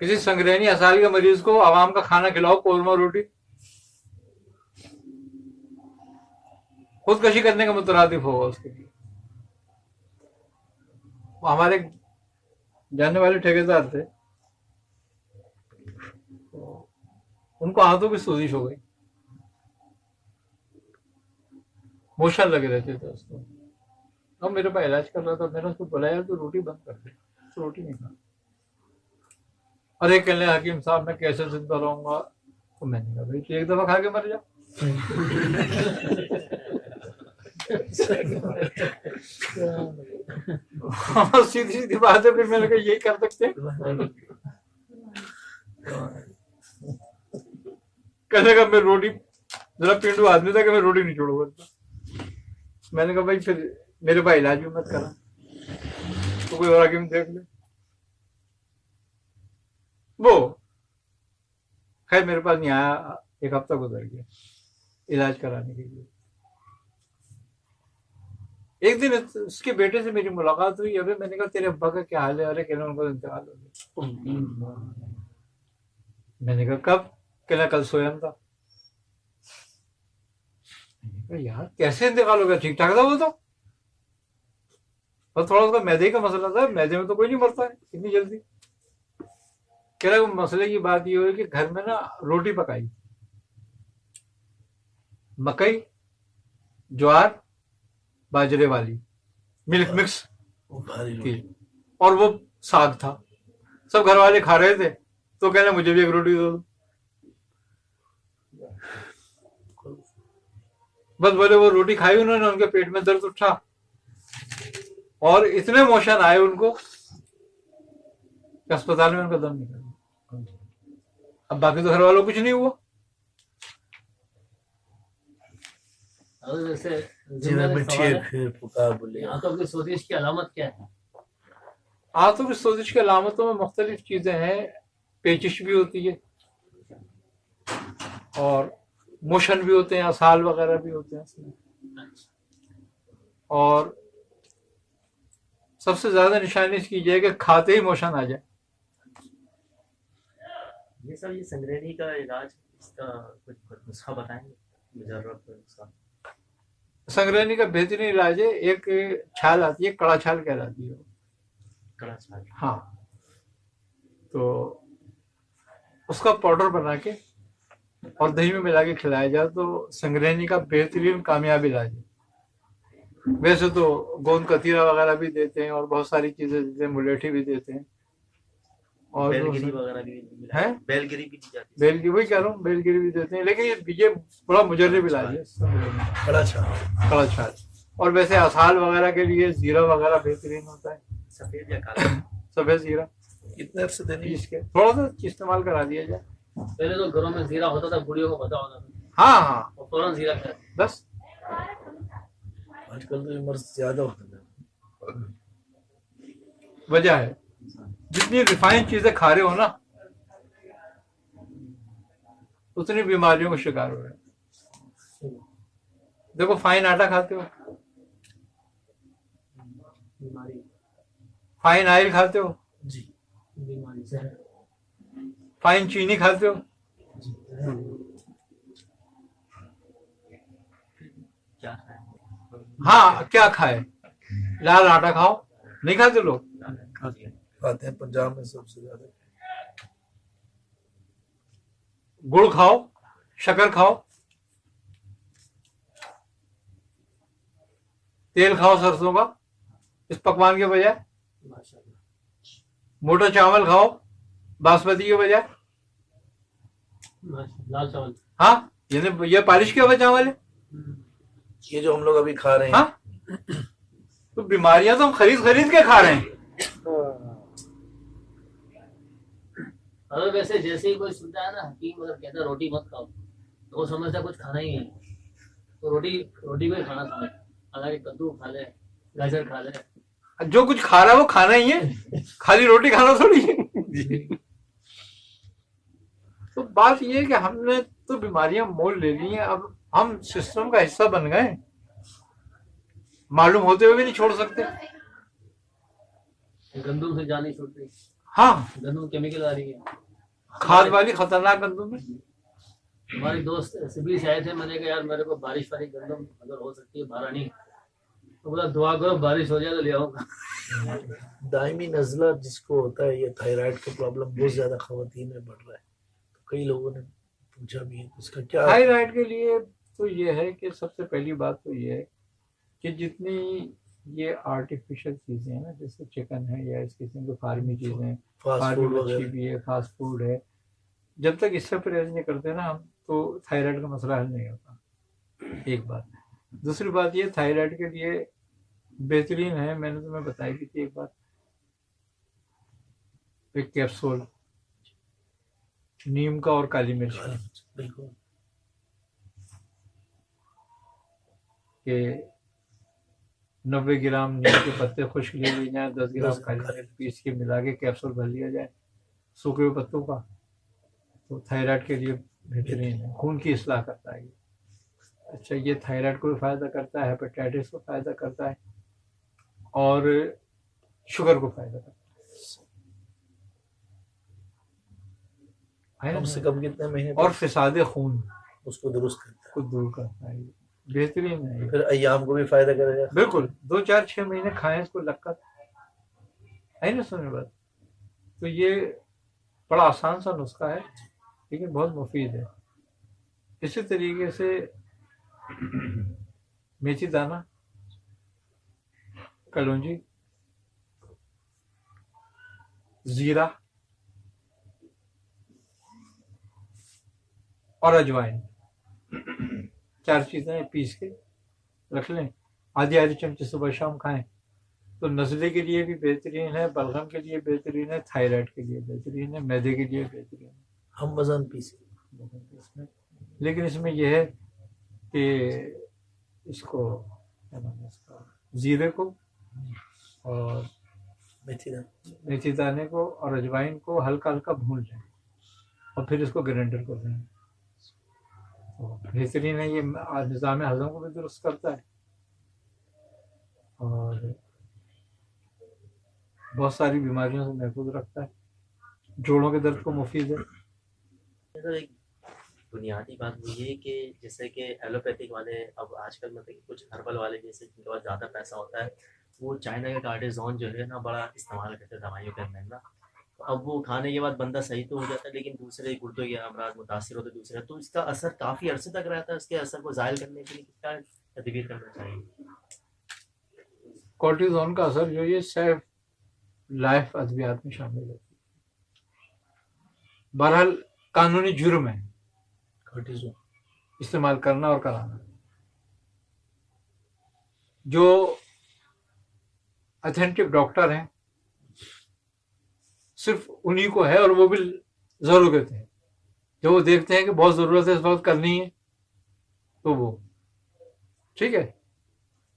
کسی سنگرینی اسال کے مریض کو عوام کا کھانا کھلاؤ قورمہ روٹی، خودکشی کرنے کا مترادف ہوگا اس کے لیے. ہمارے جاننے والے ٹھیکیدار تھے، ان کو ہاتھوں کی سوزش ہو گئی، موشن لگے رہتے تھے اس کو. اب میرے پاس علاج کر رہا تھا، میں نے اس کو بلایا تو روٹی بند کر دی، روٹی نہیں کھا. اور ایک کہنے حکیم صاحب میں کیسے زندہ رہوں گا؟ تو میں نے کہا بھائی تو ایک دفعہ کھا کے مر جا. سیدھی سیدھی بات ہے. پھر میں نے کہا یہی کر سکتے ہیں. کہنے کا میں روٹی ذرا پینڈو آدمی تھا کہ میں روٹی نہیں چھوڑوں گا. میں نے کہا بھائی پھر میرے پاس علاج بھی مت کرا، تو کوئی اور حکیم دیکھ لے. وہ خیر میرے پاس نہیں آیا، ایک ہفتہ گزر گیا علاج کرانے کے لیے. ایک دن اس کے بیٹے سے میری ملاقات ہوئی. ابھی میں نے کہا تیرے ابا کا کیا حال ہے؟ ارے کہنا ان کا انتقال ہو گیا. میں نے کہا کب؟ کہنا کل سویم تھا. یار کیسے انتقال ہو گیا؟ ٹھیک ٹھاک تھا وہ تو، بس تھوڑا سا میدے کا مسئلہ تھا. میدے میں تو کوئی نہیں مرتا ہے اتنی جلدی. کہہ رہا مسئلے کی بات یہ ہوئی کہ گھر میں نا روٹی پکائی، مکئی جوار باجرے والی ملک مکس کی، اور وہ ساگ تھا. سب گھر والے کھا رہے تھے تو کہنا مجھے بھی ایک روٹی دو. بس بولے وہ روٹی کھائی انہوں نے، ان کے پیٹ میں درد اٹھا اور اتنے موشن آئے ان کو کہ اسپتال میں ان کا دم نکل گیا. اب باقی تو گھر والوں کو کچھ نہیں ہوا. سوزش کی علامت کیا ہے؟ آنتوں کی سوزش کی علامتوں میں مختلف چیزیں ہیں. پیچش بھی ہوتی ہے اور موشن بھی ہوتے ہیں، اسال وغیرہ بھی ہوتے ہیں اس میں. اور سب سے زیادہ نشانی اس کی یہ ہے کہ کھاتے ہی موشن آ جائے. یہ سب یہ سنگرینی کا علاج، اس کا کچھ نسخہ بتائیں گے؟ مجرب نسخہ. سنگرینی کا بہترین علاج ہے، ایک چھال آتی ہے کڑا چھال کہلاتی ہے. کڑا چھال؟ ہاں. تو اس کا پاؤڈر بنا کے اور دہی میں ملا کے کھلایا جائے تو سنگرینی کا بہترین کامیاب علاج ہے. ویسے تو گوند کتیرا وغیرہ بھی دیتے ہیں اور بہت ساری چیزیں دیتے ہیں، ملیٹھی بھی دیتے ہیں اور بیلگری وغیرہ بھی ہے. بیلگری بھی دی جاتی ہے. بیلگری وہی کہہ رہا ہوں، بیلگری بھی دیتے ہیں، لیکن یہ بڑا مجرب علاج ہے کڑا چھال. کڑا چھال. اور ویسے اسال وغیرہ کے لیے زیرہ وغیرہ بہترین ہوتا ہے. سفید یا کالا؟ سفید زیرہ. کتنے عرصے دینے اس کے تھوڑا سا استعمال کرا دیا جائے. پہلے تو گھروں میں زیرہ ہوتا تھا، بوڑھیوں کو پتا ہوتا تھا. ہاں ہاں فوراً زیرہ کھاتے. بس آج کل تو عمر زیادہ ہوتا ہے. وجہ ہے جتنی ریفائن چیزیں کھا رہے ہو نا اتنی بیماریوں کا شکار ہو رہے ہیں. دیکھو فائن آٹا کھاتے ہو، فائن آئل کھاتے ہو، جی بیماری سے. فائن چینی کھاتے ہو. ہاں کیا کھائے؟ لال آٹا کھاؤ. نہیں کھاتے لوگ؟ کھاتے ہیں پنجاب میں سب سے زیادہ. گڑ کھاؤ، شکر کھاؤ، تیل کھاؤ سرسوں کا اس پکوان کے بجائے. موٹا چاول کھاؤ باسمتی کے بجائے. لال چاول. ہاں یہ پالش کیا ہوا چاول ہے یہ جو ہم لوگ ابھی کھا رہے ہیں. ہاں تو بیماریاں تو ہم خرید کے کھا رہے ہیں. اگر ویسے جیسے ہی کوئی سنتا ہے نا حکیم اگر کہتا ہے روٹی مت کھاؤ تو وہ سمجھتا ہے کچھ کھانا ہی نہیں. تو روٹی کو ہی کھانا سمجھتا ہے. اگر کدو کھا لے، گاجر کھا لے، جو کچھ کھا رہا ہے وہ کھانا ہی ہے، خالی روٹی کھانا تھوڑی ہے. تو بات یہ ہے کہ ہم نے تو بیماریاں مول لے لی ہیں، اب ہم سسٹم کا حصہ بن گئے، معلوم ہوتے ہوئے بھی نہیں چھوڑ سکتے. گندم سے جا نہیں چھوڑتے. हाँ, गंदम केमिकल आ रही है। खाद वाली खतरनाक गंदम है। हमारे दोस्त सिबली से आए थे, मैंने कहा यार मेरे को बारिश वाली गंदम अगर हो सकती है बारानी, तो बोला दुआ करो बारिश हो जाए तो ले आऊंगा। दायमी नज़ला जिसको होता है, ये थायराइड का प्रॉब्लम बहुत ज्यादा खवातीन में बढ़ रहा है, तो कई लोगों ने पूछा भी है इसका क्या। थायराइड के लिए तो ये है कि सबसे पहली बात तो ये है कि जितनी ये आर्टिफिशियल चीजें हैं ना, जैसे चिकन है या इस किस्म की फार्मी चीजें, फास्ट फार्मी फूड मच्छी वगैरह, भी है, फास्ट फूड है, जब तक इससे परहेज नहीं करते ना हम, तो थायराइड का मसला हल नहीं होता। एक बात। दूसरी बात ये, थायराइड के लिए बेहतरीन है, मैंने तुम्हें बताई भी थी एक बात, एक कैप्सूल नीम का और काली मिर्च का, बिल्कुल कि 90 ग्राम नीम के पत्ते खुश्क ले लिए जाए, 10 ग्राम काली मिर्च पीस के मिला के कैप्सूल भर लिया जाए सूखे हुए पत्तों का, तो थायराइड के लिए बेहतरीन है, खून की इस्लाह करता है। अच्छा, ये थायराइड को भी फायदा करता है, हेपेटाइटिस को फायदा करता है और शुगर को फायदा करता है कम ना? से कम कितने महीने और फिसाद खून उसको दुरुस्त करता को दूर करता है, बेहतरीन है है, ये। फिर अय्याम को भी फायदा करेगा। बिल्कुल, 2 4 6 महीने खाएं इसको लगकर, है ना? सुनने बात, तो ये बड़ा आसान सा नुस्खा है लेकिन बहुत मुफीद है। इसी तरीके से मेथी दाना, कलौंजी, जीरा और अजवाइन, 4 चीजें पीस के रख लें, आधी आधी चमची सुबह शाम खाएं, तो नज़ले के लिए भी बेहतरीन है, बलगम के लिए बेहतरीन है, थायराइड के लिए बेहतरीन है, मैदे के लिए बेहतरीन है। हम वजन पीसे, इसमें लेकिन इसमें यह है कि इसको क्या नाम है इसका, जीरे को और मेथी दाने को और अजवाइन को हल्का हल्का भून लें और फिर इसको ग्राइंडर कर दें, तो बेहतरीन है। ये निज़ाम हज़म को भी दुरुस्त करता है और बहुत सारी बीमारियों से महफूज रखता है, जोड़ों के दर्द को मुफीद है। सर एक बुनियादी बात वो ये कि जैसे कि एलोपैथिक वाले अब आजकल मतलब कि कुछ हर्बल वाले जैसे जिनके पास ज़्यादा पैसा होता है, वो चाइना का कार्टिजोन जो है ना बड़ा इस्तेमाल करते हैं दवाइयों के अंदर ना, तो अब वो खाने के बाद बंदा सही तो हो जाता है लेकिन दूसरे गुर्दों के अमराज मुतासिर होते दूसरे, तो इसका असर काफ़ी अरसे तक रहता है। उसके असर को ज़ायल करने के लिए क्या तदबीर करना चाहिए? कॉर्टिजोन का असर जो ये सेल्फ लाइफ अद्वियात में शामिल होती है। बहरहाल कानूनी जुर्म है कॉर्टिजोन इस्तेमाल करना और कराना। जो ऑथेंटिक डॉक्टर हैं सिर्फ उन्हीं को है, और वो भी ज़रूरत है, जब वो देखते हैं कि बहुत ज़रूरत है इस वक्त करनी है तो वो ठीक है।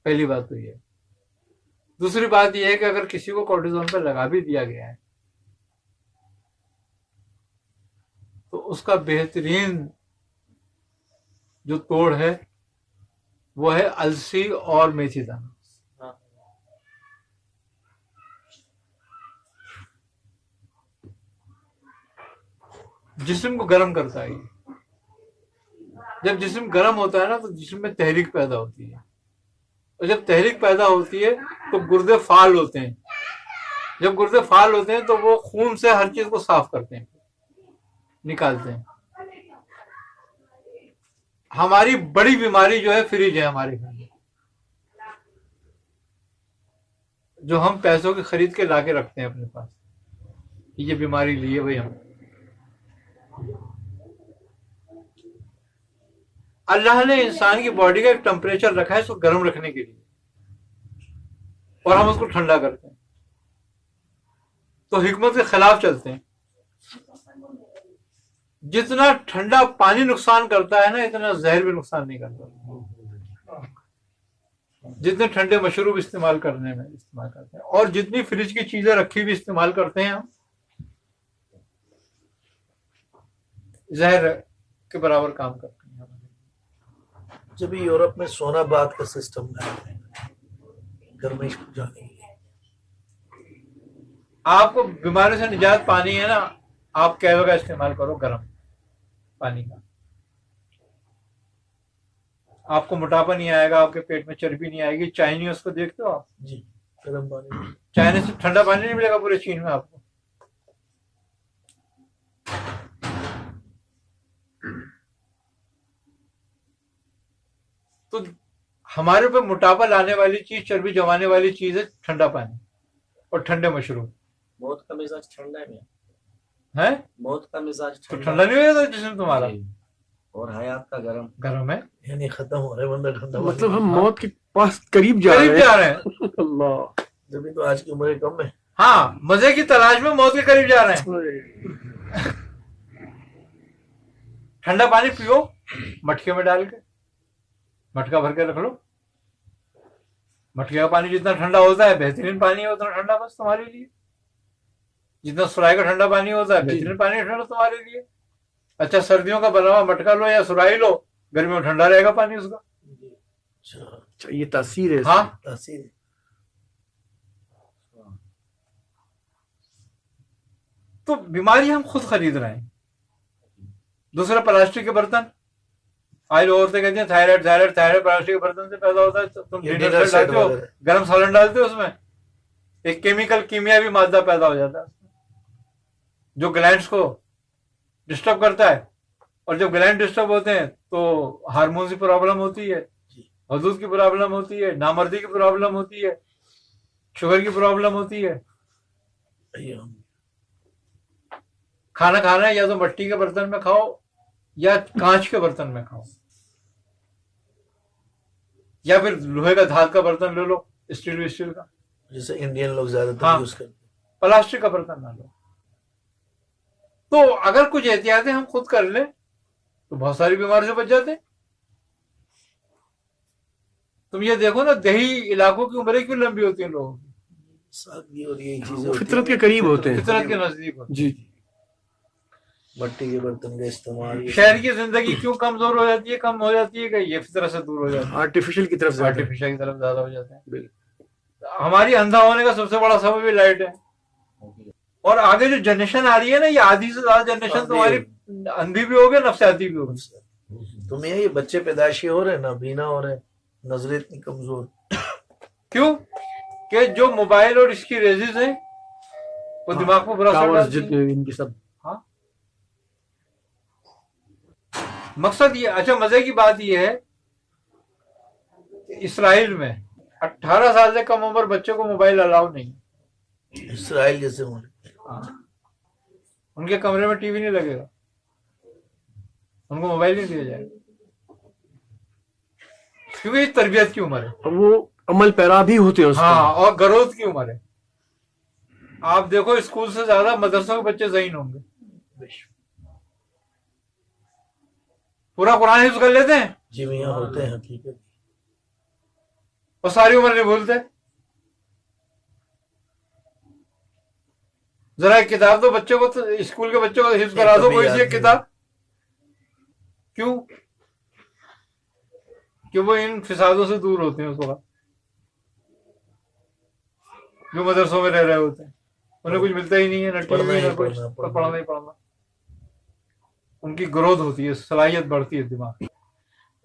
पहली बात तो ये है। दूसरी बात यह है कि अगर किसी को कॉर्टिजोन पर लगा भी दिया गया है तो उसका बेहतरीन जो तोड़ है वो है अलसी और मेथी दाना। जिस्म को गर्म करता है ये। जब जिस्म गर्म होता है ना तो जिस्म में तहरीक पैदा होती है, और जब तहरीक पैदा होती है तो गुर्दे फाल होते हैं। जब गुर्दे फाल होते हैं तो वो खून से हर चीज को साफ करते हैं, निकालते हैं। हमारी बड़ी बीमारी जो है फ्रिज है हमारे घर में, जो हम पैसों की खरीद के लाके रखते हैं अपने पास, ये बीमारी ली है भाई हम। अल्लाह ने इंसान की बॉडी का एक टेम्परेचर रखा है इसको गर्म रखने के लिए, और हम उसको ठंडा करते हैं, तो हिकमत के खिलाफ चलते हैं। जितना ठंडा पानी नुकसान करता है ना, इतना जहर भी नुकसान नहीं करता। जितने ठंडे मशरूब इस्तेमाल करते हैं और जितनी फ्रिज की चीजें रखी हुई इस्तेमाल करते हैं हम, जहर के बराबर काम करते हैं। जब यूरोप में सोना बात का सिस्टम है गर्माइश को जाने के लिए, آپ کو بیماری سے نجات پانی ہے نا، آپ کیوے کا استعمال کرو، گرم پانی کا. آپ کو موٹاپا نہیں آئے گا، آپ کے پیٹ میں چربی نہیں آئے گی. چائنیز کو دیکھتے ہو آپ، جی گرم پانی. چائنا سے ٹھنڈا پانی نہیں ملے گا پورے چین میں آپ کو. تو ہمارے اوپر موٹاپا لانے والی چیز، چربی جمانے والی چیز ہے ٹھنڈا پانی اور ٹھنڈے مشروب. موت کا مزاج ٹھنڈا ہے، ہے موت کا مزاج تو ٹھنڈا نہیں ہو جاتا جسم تمہارا؟ اور حیات کا گرم. گرم ہے، یعنی ختم ہو رہا ہے بندہ ٹھنڈا پانی. مطلب ہم موت کے پاس قریب جا قریب جا رہے ہیں. اللہ. جبھی تو آج کی عمریں کم ہے. ہاں، مزے کی تلاش میں موت کے قریب جا رہے ہیں. ٹھنڈا پانی پیو مٹکے میں ڈال کے، مٹکا بھر کے رکھ لو. مٹکے کا پانی جتنا ٹھنڈا ہوتا ہے بہترین پانی ہے اتنا ٹھنڈا بس تمہارے لیے. جتنا سرائی کا ٹھنڈا پانی ہوتا ہے بہترین پانی ٹھنڈا تمہارے لیے. اچھا سردیوں کا بنا ہوا مٹکا لو یا سرائی لو، گرمی میں ٹھنڈا رہے گا پانی اس کا. اچھا یہ تاثیر ہے. ہاں، تاثیر. تو بیماری ہم خود خرید رہے ہیں. دوسرا پلاسٹک کے برتن، آج عورتیں کہتی ہیں تھائرائڈ تھائرائڈ تھائرائڈ پلاسٹک کے برتن سے پیدا ہوتا ہے. تم ڈنر سیٹ ڈالتے ہو، گرم سالن ڈالتے ہو، اس میں ایک کیمیکل کیمیاوی مادہ پیدا ہو جاتا ہے جو گلینڈز کو ڈسٹرب کرتا ہے. اور جب گلینڈ ڈسٹرب ہوتے ہیں تو ہارمونز کی پرابلم ہوتی ہے، حدود کی پرابلم ہوتی ہے، نامردی کی پرابلم ہوتی ہے، شوگر کی پرابلم ہوتی ہے. کھانا کھانا ہے یا تو مٹی کے برتن میں کھاؤ یا کانچ کے برتن میں کھاؤ، یا پھر لوہے کا دھات کا برتن لے لو، اسٹیل کا. جیسے انڈین لوگ زیادہ تر ہاں، یوز کرتے ہیں. پلاسٹک کا برتن نہ لو. تو اگر کچھ احتیاطیں ہم خود کر لیں تو بہت ساری بیماریوں سے بچ جاتے ہیں. تم یہ دیکھو نا، دیہی علاقوں کی عمریں کیوں لمبی ہوتی ہیں لوگوں کی؟ سادگی اور یہ چیزیں فطرت کے قریب ہوتے ہیں. فطرت کے نزدیک ہوتی ہیں. جی مٹی کے برتن کا استعمال. شہر کی زندگی کیوں کمزور ہو جاتی ہے، کم ہو جاتی ہے کہ یہ فطرت سے دور ہو جاتی ہے، آرٹیفیشل کی طرف زیادہ. آرٹیفیشل کی طرف زیادہ ہو جاتے ہیں. بالکل. ہماری اندھا ہونے کا سب سے بڑا سبب بھی لائٹ ہے. اور آگے جو جنریشن آ رہی ہے نا، یہ آدھی سے زیادہ جنریشن تمہاری اندھی بھی ہوگی، نفسیاتی بھی ہوگی. تمہیں یہ بچے پیدائشی ہو رہے ہیں، نابینا ہو رہے ہیں، نظریں اتنی کمزور. کیوں کہ جو موبائل اور اس کی ریزز ہیں وہ دماغ کو برا اثر ٹاورز ڈالتی ہیں. جتنے ان کی سب. ہاں، مقصد یہ، اچھا مزے کی بات یہ ہے کہ اسرائیل میں 18 سال سے کم عمر بچے کو موبائل الاؤ نہیں. اسرائیل جیسے ہوں. ہاں، ان کے کمرے میں ٹی وی نہیں لگے گا، ان کو موبائل نہیں دیا جائے گا، کیونکہ یہ تربیت کی عمر ہے. اور وہ عمل پیرا بھی ہوتے ہیں اس ہاں، کا. اور گروتھ کی عمر ہے. آپ دیکھو اسکول سے زیادہ مدرسوں کے بچے ذہین ہوں گے. پورا قرآن حفظ کر لیتے ہیں جی میاں ہوتے ہیں حقیقت. اور ساری عمر نہیں بھولتے. ذرا ایک کتاب تو بچے کو، تو اسکول کے بچوں کو حفظ کرا دو کوئی سی ایک کتاب. کیوں کہ وہ ان فسادوں سے دور ہوتے ہیں اس وقت جو مدرسوں میں رہ رہے ہوتے ہیں. انہیں کچھ ملتا ہی نہیں ہے، نہ ٹی وی نہ کچھ، پڑھنا ہی پڑھنا. ان کی گروتھ ہوتی ہے، صلاحیت بڑھتی ہے دماغ.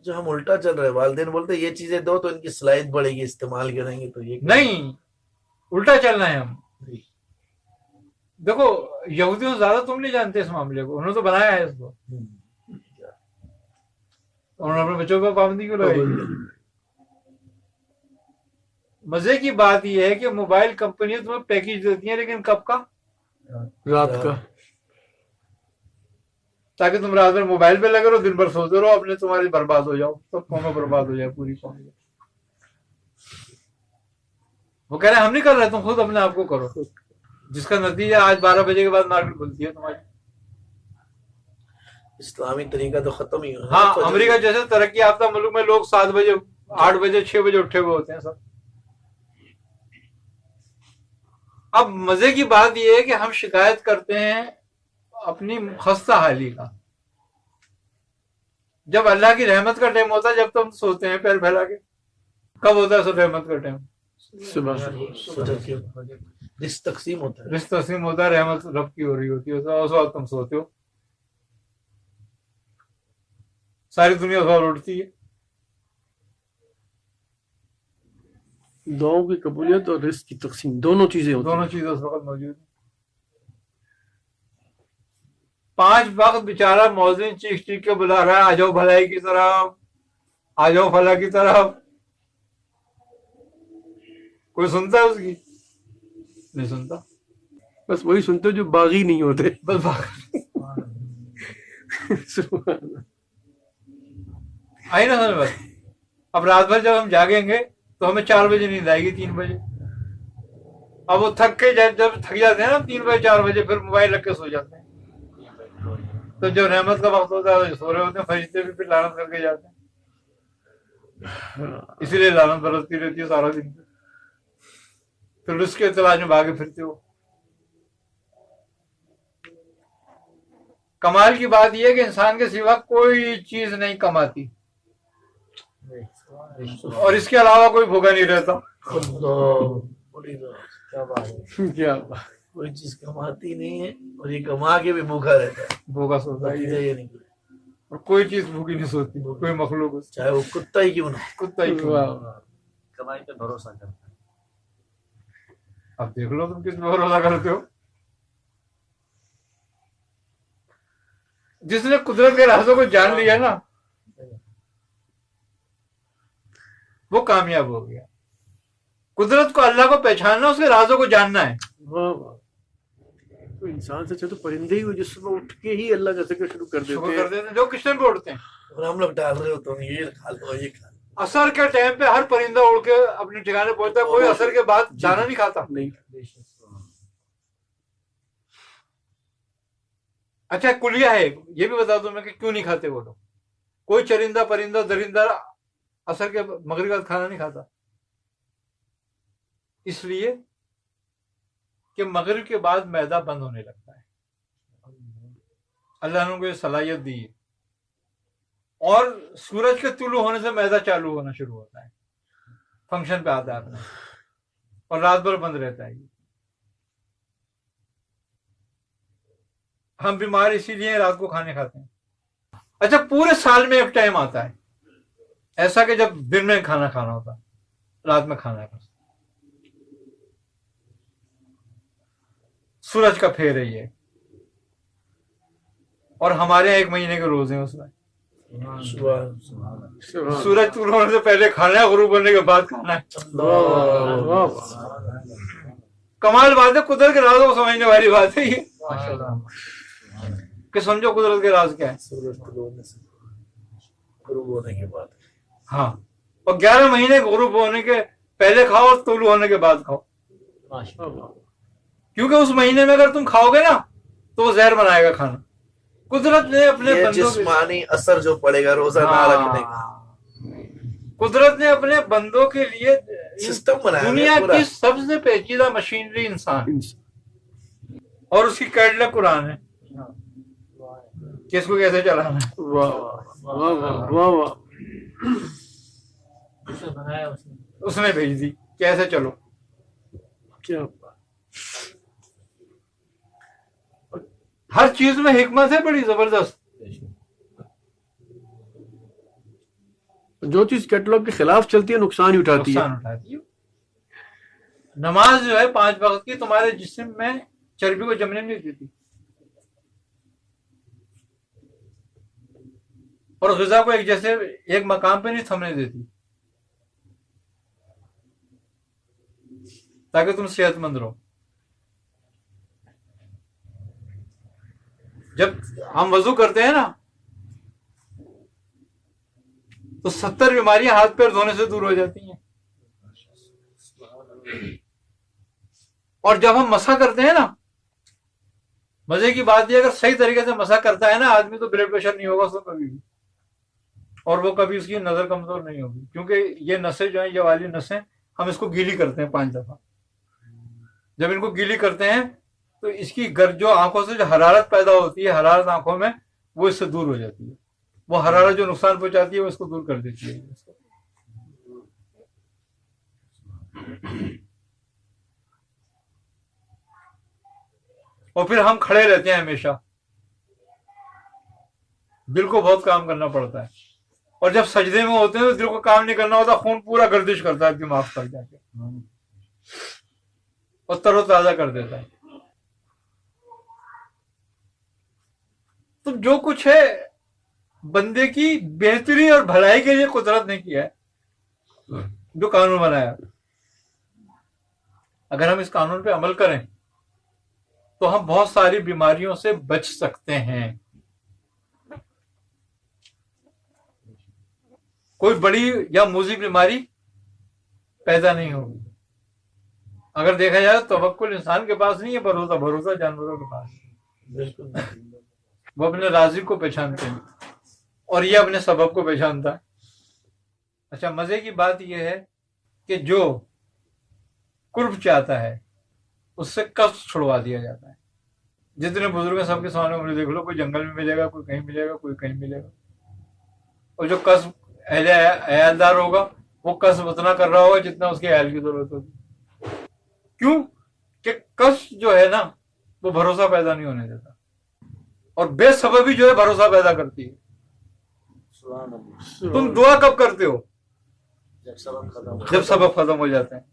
جو ہم الٹا چل رہے ہیں، والدین بولتے ہیں یہ چیزیں دو تو ان کی صلاحیت بڑھے گی، استعمال کریں گے تو یہ نہیں، الٹا چلنا ہے ہم. دیکھو یہودیوں سے زیادہ تم نہیں جانتے اس معاملے کو، انہوں نے تو بنایا ہے اس کو. انہوں نے اپنے بچوں پر پابندی کیوں لگائی؟ مزے کی بات یہ ہے کہ موبائل کمپنیاں تمہیں پیکج دیتی ہیں، لیکن کب کا؟ رات کا. تاکہ تم رات بھر موبائل پہ لگے رہو، دن بھر سوتے رہو، اپنے تمہاری برباد ہو جاؤ، سب قومیں برباد ہو جائے، پوری قوم. وہ کہہ رہے ہیں ہم نہیں کر رہے، تم خود اپنے آپ کو کرو، جس کا نتیجہ آج 12 بجے کے بعد مارکیٹ کھلتی ہے تمہاری. اسلامی طریقہ تو ختم ہی ہو. ہاں، امریکہ جیسے ترقی یافتہ ملک میں لوگ 7 بجے 8 بجے 6 بجے اٹھے ہوئے ہوتے ہیں سب. اب مزے کی بات یہ ہے کہ ہم شکایت کرتے ہیں اپنی خستہ حالی کا، جب اللہ کی رحمت کا ٹائم ہوتا ہے، جب تم سوتے ہیں پیر پھیلا کے. کب ہوتا ہے سب رحمت کا ٹائم؟ صبح. रिस्क तकसीम होता है। रिश्त तस्लीम होता है, रहमत रब की हो रही होती है, उस वक्त तुम सोते हो, सारी दुनिया उस वक्त उठती है। दुआओं की कबूलियत और रिस्क की तकसीम दोनों चीजें होती दोनों चीजें उस वक्त मौजूद है। 5 वक्त बेचारा मौजिन चीख चीख के बुला रहा है, आ जाओ भलाई की तरफ, आ जाओ फला की तरफ। कोई सुनता है उसकी? नहीं सुनता। हैं। बस वही सुनते हो जो बागी नहीं होते। बस सुभान अल्लाह। आई ना समझ बस। अब रात भर जब हम जागेंगे तो हमें 4 बजे नींद आएगी, 3 बजे। अब वो थक के जब थक जाते हैं ना 3 बजे 4 बजे, फिर मोबाइल रख के सो जाते हैं। तो जब रहमत का वक्त होता है सो रहे होते हैं, फरिश्ते भी फिर लानत करके जाते हैं। इसीलिए लानत बरसती रहती है सारा दिन। फिर उसके तलाश में भागे फिरते हो। कमाल की बात यह है कि इंसान के सिवा कोई चीज नहीं कमाती और इसके अलावा कोई भूखा नहीं रहता। बड़ी बात। क्या बात है। क्या बात। कोई चीज कमाती नहीं है और ये कमा के भी भूखा रहता है। भूखा सोता ही नतीजा है ये निकले, और कोई चीज भूखी नहीं सोती, कोई मखलूक, चाहे वो कुत्ता ही क्यों ना हो। कुत्ता ही क्यों। वाह वाह। कमाई पे भरोसा करता है। अब देख लो तुम किस पे भरोसा करते हो। जिसने कुदरत के रास्तों को जान लिया ना वो कामयाब हो गया। कुदरत को, अल्लाह को पहचानना, उसके राजों को जानना है। वाह वाह। तो इंसान से अच्छा तो परिंदे ही हो जो सुबह उठ के ही अल्लाह का जिक्र शुरू कर शुक्र देते कर हैं। देते हैं जो किचन पे उठते हैं। और हम लोग डाल रहे हो तो ये खा लो ये खा लो। असर के टाइम पे हर परिंदा उड़ के अपने ठिकाने पहुंचता है, कोई असर के बाद दाना नहीं खाता। नहीं। अच्छा कुलिया है, ये भी बता दूं मैं कि क्यों नहीं खाते वो लोग। कोई चरिंदा परिंदा दरिंदा असर के मगरिब का खाना नहीं खाता, इसलिए कि मगरिब के बाद मैदा बंद होने लगता है। अल्लाह ने उनको ये सलाहियत दी है। और सूरज के तुलू होने से मैदा चालू होना शुरू होता है, फंक्शन पे आता है अपना, और रात भर बंद रहता है। हम बीमार इसीलिए रात को खाने खाते हैं। अच्छा पूरे साल में एक टाइम आता है ऐसा कि जब दिन में खाना खाना होता, रात में खाना है। सूरज का फेर है ये, और हमारे यहाँ 1 महीने के रोजे हैं उसमें। सुबह सूरज तुलू होने से पहले खाना है, गुरूब होने के बाद खाना है। वाह वाह। कमाल बात है, कुदरत के राजों को समझने वाली बात है ये माशाल्लाह। कि समझो कुदरत के राज क्या है। सूरज होने से गुरूब होने के बाद हाँ, और 11 महीने गुरूब होने के पहले खाओ और तुलू होने के बाद खाओ, माशाल्लाह। क्योंकि उस महीने में अगर तुम खाओगे ना तो वो जहर बनाएगा खाना। कुदरत ने अपने ये बंदों के जिस्मानी असर जो पड़ेगा रोजा ना रखने का, कुदरत ने अपने बंदों के लिए सिस्टम बनाया है दुनिया पूरा। की सबसे पेचीदा मशीनरी इंसान और उसकी कैडलक कुरान है कि इसको कैसे चलाना है। वाह वाह वाह वाह वाह। उसने बनाया उसने। उसने भेज दी कैसे चलो। क्या बात। हर चीज में हिकमत है बड़ी जबरदस्त। जो चीज कैटलॉग के खिलाफ चलती है नुकसान ही उठाती है। नुकसान उठाती है। नमाज जो है 5 वक्त की तुम्हारे जिस्म में चर्बी को जमने नहीं देती और ग़िज़ा को एक जैसे एक मकाम पे नहीं थमने देती, ताकि तुम सेहतमंद रहो। जब हम वजू करते हैं ना तो 70 बीमारियां हाथ पैर धोने से दूर हो जाती हैं, और जब हम मसा करते हैं ना, मजे की बात यह अगर सही तरीके से मसा करता है ना आदमी तो ब्लड प्रेशर नहीं होगा उसको कभी भी, और वो कभी उसकी नजर कमजोर नहीं होगी, क्योंकि ये नसें जो है ये वाली नसें हम इसको गीली करते हैं 5 दफा। जब इनको गीली करते हैं तो इसकी जो आंखों से जो हरारत पैदा होती है, हरारत आंखों में, वो इससे दूर हो जाती है। वो हरारत जो नुकसान पहुंचाती है वो इसको दूर कर देती है। और फिर हम खड़े रहते हैं हमेशा, दिल को बहुत काम करना पड़ता है। और जब सजदे में होते हैं तो दिल को काम नहीं करना होता, खून पूरा गर्दिश करता है दिमाग तक जाके और तरोताजा कर देता है। तो जो कुछ है बंदे की बेहतरी और भलाई के लिए कुदरत ने किया है, जो कानून बनाया। अगर हम इस कानून पे अमल करें तो हम बहुत सारी बीमारियों से बच सकते हैं। कोई बड़ी या मुजीब बीमारी पैदा नहीं होगी। अगर देखा जाए तो तवक्कुल इंसान के पास नहीं है, भरोसा भरोसा जानवरों के पास है। बिल्कुल वो अपने राज़िक को पहचानते हैं और ये अपने सबब को पहचानता है। अच्छा, मजे की बात यह है कि जो कुर्ब चाहता है उससे कष्ट छुड़वा दिया जाता है। जितने बुजुर्ग हैं सबके सामने उन्हें देख लो, कोई जंगल में मिलेगा, कोई कहीं मिलेगा, कोई कहीं मिलेगा। और जो कष्ट अहलदार होगा वो कष्ट उतना कर रहा होगा जितना उसके अहल की जरूरत होगी। क्यों? कि कष्ट जो है ना वो भरोसा पैदा नहीं होने देता, और बेसबबी जो है भरोसा पैदा करती है। सुभान अल्लाह। तुम दुआ कब करते हो? जब सबब खत्म हो जब सबब खत्म हो जाते हैं।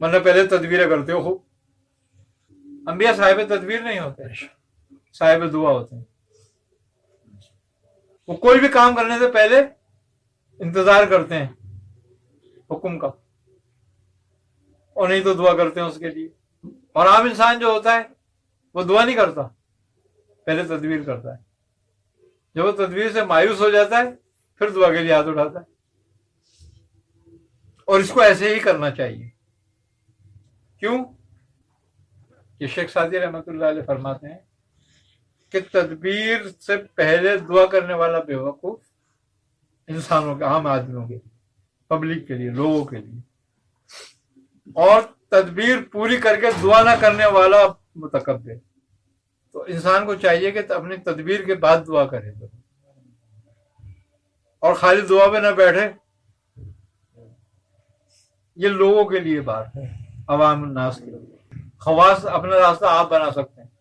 मतलब पहले तदबीरें करते हो खूब। अंबिया साहिब तदबीर नहीं होते, साहिब दुआ होते हैं। वो कोई भी काम करने से पहले इंतजार करते हैं हुक्म का, और नहीं तो दुआ करते हैं उसके लिए। और आम इंसान जो होता है वो दुआ नहीं करता, पहले तदबीर करता है। जब वो तदबीर से मायूस हो जाता है फिर दुआ के लिए हाथ उठाता है। और इसको ऐसे ही करना चाहिए। क्यों? ये शेख सादी रहमतुल्लाह अलैह फरमाते हैं कि तदबीर से पहले दुआ करने वाला बेवकूफ इंसानों के, आम आदमियों के, पब्लिक के लिए, लोगों के लिए, और तदबीर पूरी करके दुआ ना करने वाला मुतकब्बिर। तो इंसान को चाहिए कि अपनी तदबीर के बाद दुआ करे, और खाली दुआ पे ना बैठे। ये लोगों के लिए बात है, अवाम नास के लिए। खवास अपना रास्ता आप बना सकते हैं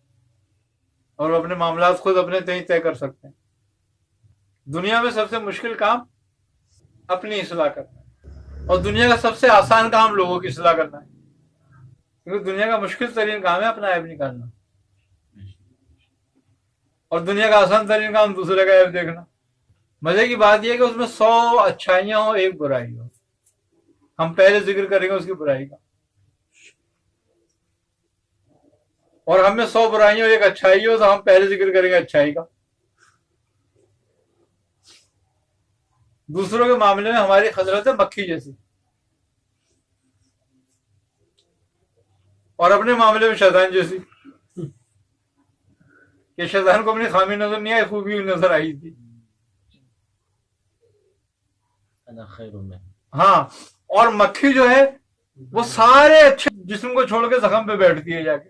और अपने मामलात खुद अपने तय कर सकते हैं। दुनिया में सबसे मुश्किल काम अपनी इस्लाह करना है, और दुनिया का सबसे आसान काम लोगों की इस्लाह करना है। क्योंकि दुनिया का मुश्किल तरीन काम है अपना ऐब निकालना, और दुनिया का आसान तरीन काम दूसरे का ऐब देखना। मजे की बात यह है कि उसमें 100 अच्छाइयां हो, एक बुराई हो। हम पहले जिक्र करेंगे उसकी बुराई का, और हमें 100 बुराइयों एक अच्छाई हो तो हम पहले जिक्र करेंगे अच्छाई का। दूसरों के मामले में हमारी खजरत है मक्खी जैसी, और अपने मामले में शैतान जैसी। कि शैतान को अपनी खामी नजर नहीं आई, खूबी नजर आई थी। हाँ, और मक्खी जो है वो सारे अच्छे जिस्म को छोड़ के जख्म पे बैठती है जाके,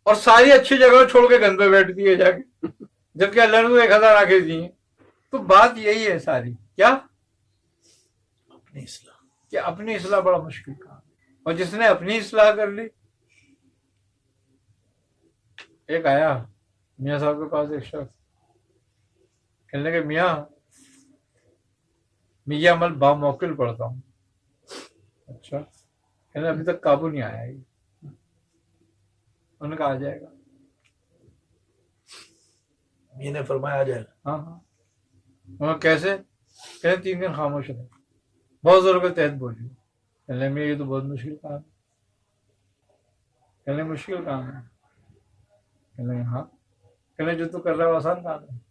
और सारी अच्छी जगह छोड़ के गंद पे बैठती है जाके, जबकि अल्लाह ने तो 1000 आंखें दी हैं। तो बात यही है सारी, क्या? अपनी इस्लाह। कि अपनी इस्लाह बड़ा मुश्किल काम है, और जिसने अपनी इस्लाह कर ली। एक आया मियाँ साहब के पास एक शख्स, कहने के मियाँ अमल बामौकिल पढ़ता हूँ। अच्छा, कहने अभी तक काबू नहीं आया ये। उन्होंने कहा आ जाएगा। मैंने फरमाया आ जाएगा। हाँ हाँ। उन्होंने कैसे? कहने 3 दिन खामोश रहे, बहुत जोर के तहत बोली। कहने में ये तो बहुत मुश्किल काम है। कहने मुश्किल काम है? कहने हाँ। कहने जो तू कर रहा है वो आसान काम है।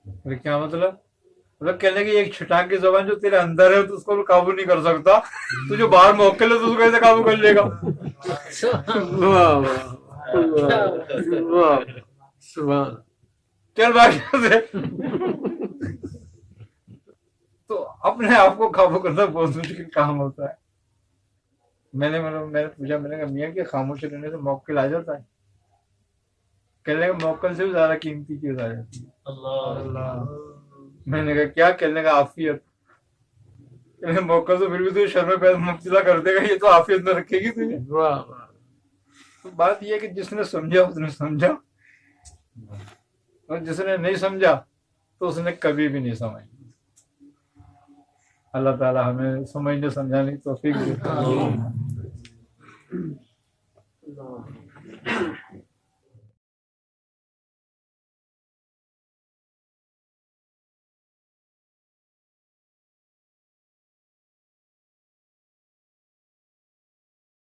बोले क्या मतलब? मतलब कहने की एक छिटाक की जबान जो तेरे अंदर है तो उसको भी काबू नहीं कर सकता, तू जो बाहर मौके है तो उसको कैसे काबू कर लेगा? वाह वाह वाह, सुभान। चल भाई से। तो अपने आप को काबू करना बहुत मुश्किल काम होता है। मैंने पूछा, मैंने कहा मियाँ कि खामोश रहने से मौक्किल आ जाता है? कहने का मौक्किल से भी ज्यादा कीमती चीज आ जाती है। अल्लाह। मैंने कहा क्या? कहने का आफियत। कि मौका तो फिर भी तू शर्म पैदा मुब्तला कर देगा, ये तो आफियत में रखेगी तुझे। वाह वाह। तो बात ये है कि जिसने समझा उसने समझा, और जिसने नहीं समझा तो उसने कभी भी नहीं समझा। अल्लाह ताला हमें समझने समझाने की तौफीक देता है। Allah.